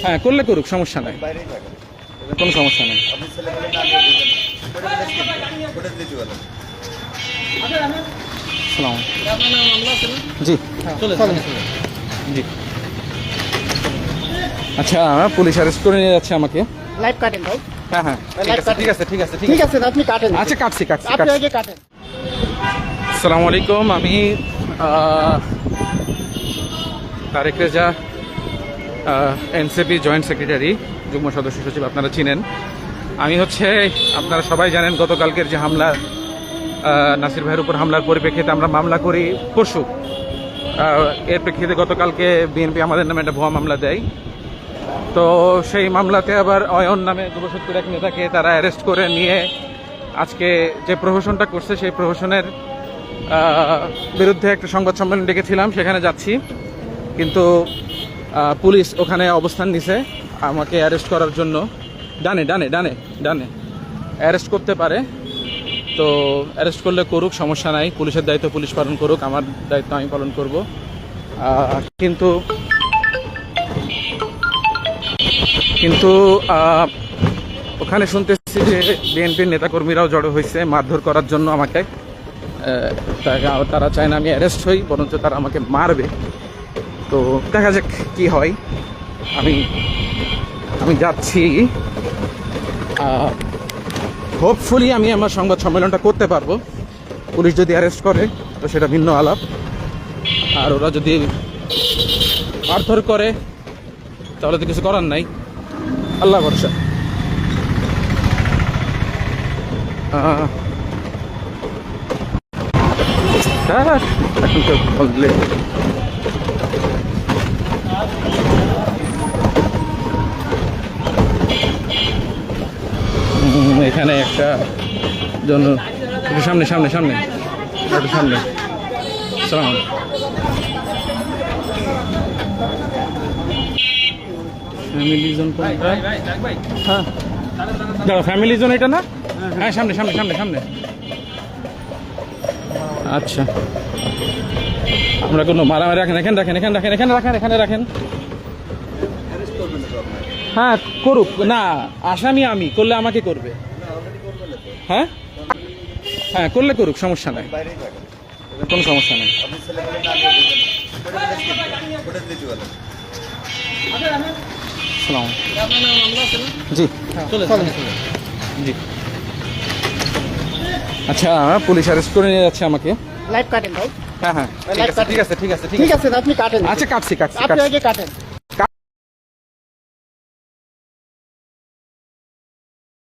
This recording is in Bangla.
হ্যাঁ করলে করুক, সমস্যা নাই, বাইরেই থাকেন, কোনো সমস্যা নেই। আপনি ছেলে বলে না নিয়ে দিবেন ওটা দিতে বলেন। সালাম। জি জি। আচ্ছা, পুলিশ অ্যারেস্ট করে নিয়ে যাচ্ছে আমাকে। লাইভ কাটেন ভাই। হ্যাঁ হ্যাঁ ঠিক আছে ঠিক আছে ঠিক আছে আপনি কাটেন। আচ্ছা কাটছি কাটছি আপনি কাটছি। আগে কাটেন। আসসালামু আলাইকুম, আমি Tareq Reza, NCP joint secretary, যুগ্ম সদস্য সচিব, আপনারা চিনেন। আমি আপনারা সবাই জানেন গতকালকের যে হামলা, নাসির ভাইয়ের উপর হামলার পরিপ্রেক্ষিতে আমরা মামলা করি পরশু। এর প্রেক্ষিতে গতকালকে বিএনপি আমাদের নামে একটা ভুয়া মামলা দেয়। তো সেই মামলাতে আবার অয়ন নামে 270 এক নেতাকে তারা অ্যারেস্ট করে নিয়ে আজকে যে প্রহসনটা করছে সেই প্রহসনের বিরুদ্ধে একটা সংবাদ সম্মেলন ডেকেছিলাম, সেখানে যাচ্ছি। কিন্তু পুলিশ ওখানে অবস্থান নিছে আমাকে অ্যারেস্ট করার জন্য। ডানে ডানে ডানে ডানে অ্যারেস্ট করতে পারে, তো অ্যারেস্ট করলে করুক, সমস্যা নাই। পুলিশের দায়িত্ব পুলিশ পালন করুক, আমার দায়িত্ব আমি পালন করব। কিন্তু কিন্তু ওখানে শুনতেছি যে বিএনপির নেতাকর্মীরাও জড়ো হয়েছে মারধর করার জন্য আমাকে। তারা চায় না আমি অ্যারেস্ট হই, বরঞ্চ তারা আমাকে মারবে। তো দেখা যাক কি হয়। আমি যাচ্ছি। হোপফুলি আমি আমার সংবাদ সম্মেলনটা করতে পারবো। পুলিশ যদি অ্যারেস্ট করে তো সেটা ভিন্ন আলাপ, আর ওরা যদি মারধর করে তাহলে তো কিছু করার নাই, আল্লাহ ভরসা। এখন তো বললে এখানে একটা জন্য একটু সামনে সামনে সামনে একটু সামনে। সালাম। ফ্যামিলি জোন কোনটা? হ্যাঁ দাঁড়া, ফ্যামিলি জোন এটা না? হ্যাঁ সামনে সামনে সামনে সামনে। আচ্ছা, আমরা কোনো মারামারি রাখেন, এখানে রাখেন, এখানে রাখেন, এখানে রাখেন, এখানে রাখেন। হ্যাঁ করুক না, আসামি আমি, করলে আমাকে করবে। হ্যাঁ হ্যাঁ করলে করুক, সমস্যা নাই, বাইরেই থাকেন, কোনো সমস্যা নেই। আপনি ছেলে বলে না নিয়ে দিবেন ওটা দিতে বলেন। সালাম। জি জি। আচ্ছা, পুলিশ অ্যারেস্ট করে নিয়ে যাচ্ছে আমাকে। লাইভ কাটেন ভাই। হ্যাঁ হ্যাঁ ঠিক আছে ঠিক আছে ঠিক আছে ঠিক আছে আপনি কাটেন। আচ্ছা কাটছি কাটছি আপনি কাটছি। আগে কাটেন।